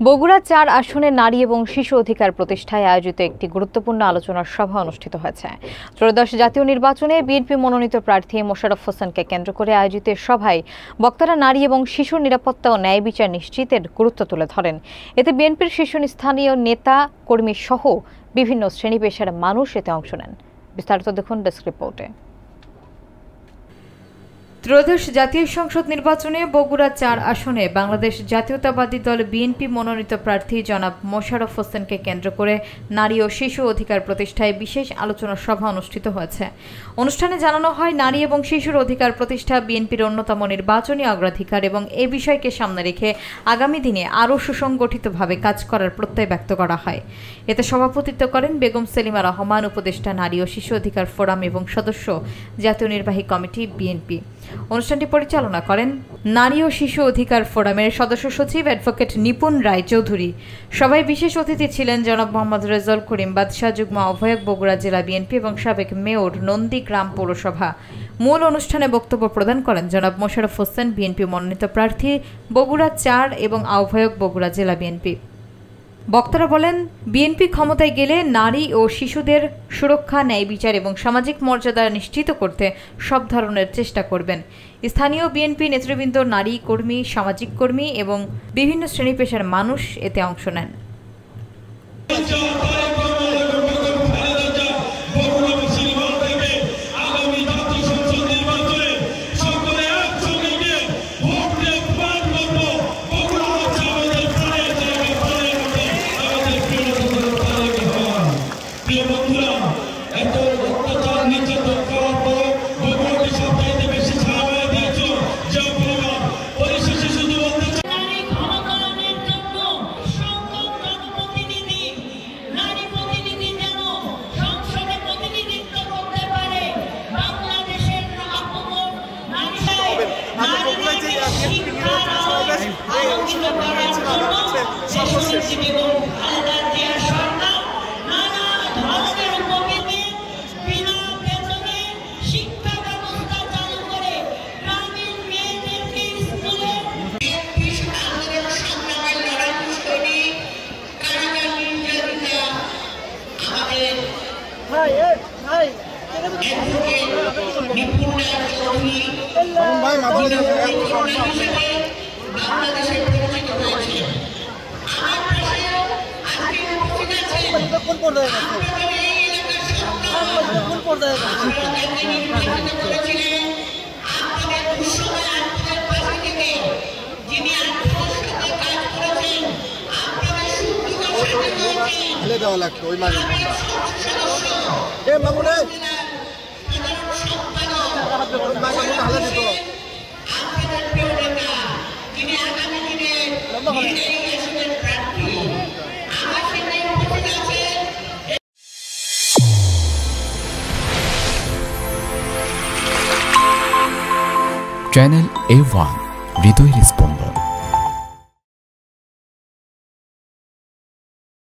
বগুড়া ৪ আসনে নারী এবং শিশু অধিকার প্রতিষ্ঠায় আয়োজিত একটি গুরুত্বপূর্ণ আলোচনা সভা অনুষ্ঠিত হয়েছে। ত্রয়োদশ জাতীয় নির্বাচনে বিএনপি মনোনীত প্রার্থী মোশাররফ হোসেনকে কেন্দ্র করে আয়োজিত সভায় বক্তারা নারী এবং শিশুর নিরাপত্তা ও ন্যায় বিচার নিশ্চিতের গুরুত্ব তুলে ধরেন। এতে বিএনপির শীর্ষস্থানীয় নেতা কর্মী সহ বিভিন্ন শ্রেণী পেশার মানুষ এতে অংশ নেন। বিস্তারিত দেখুন ডেস্ক রিপোর্টে। ত্রয়োদশ জাতীয় সংসদ নির্বাচনে বগুড়া ৪ আসনে বাংলাদেশ জাতীয়তাবাদী দল বিএনপি মনোনীত প্রার্থী জনাব মোশাররফ হোসেনকে কেন্দ্র করে নারী ও শিশু অধিকার প্রতিষ্ঠায় বিশেষ আলোচনা সভা অনুষ্ঠিত হয়েছে। অনুষ্ঠানে জানানো হয়, নারী এবং শিশুর অধিকার প্রতিষ্ঠা বিএনপির অন্যতম নির্বাচনী অগ্রাধিকার এবং এ বিষয়কে সামনে রেখে আগামী দিনে আরও সুসংগঠিতভাবে কাজ করার প্রত্যয় ব্যক্ত করা হয়। এতে সভাপতিত্ব করেন বেগম সেলিমা রহমান, উপদেষ্টা নারী ও শিশু অধিকার ফোরাম এবং সদস্য জাতীয় নির্বাহী কমিটি বিএনপি। অনুষ্ঠানটি পরিচালনা করেন নারী ও শিশু অধিকার ফোরামের সদস্য সচিব অ্যাডভোকেট নিপুণ রায় চৌধুরী। সভায় বিশেষ অতিথি ছিলেন জনাব মোহাম্মদ রেজাউল করিম বাদশাহ, যুগ্ম আহ্বায়ক বগুড়া জেলা বিএনপি এবং সাবেক মেয়র নন্দীগ্রাম পৌরসভা। মূল অনুষ্ঠানে বক্তব্য প্রদান করেন জনাব মোশাররফ হোসেন, বিএনপি মনোনীত প্রার্থী বগুড়া ৪ এবং আহ্বায়ক বগুড়া জেলা বিএনপি। বক্তারা বলেন, বিএনপি ক্ষমতায় গেলে নারী ও শিশুদের সুরক্ষা, ন্যায় বিচার এবং সামাজিক মর্যাদা নিশ্চিত করতে সব ধরনের চেষ্টা করবেন। স্থানীয় বিএনপি নেতৃবৃন্দ, নারী কর্মী, সামাজিক কর্মী এবং বিভিন্ন শ্রেণী পেশার মানুষ এতে অংশ নেন। দেওয়া লাগতো ওই মাঝে চ্যানেল A1 হৃদয়ের স্পন্দন।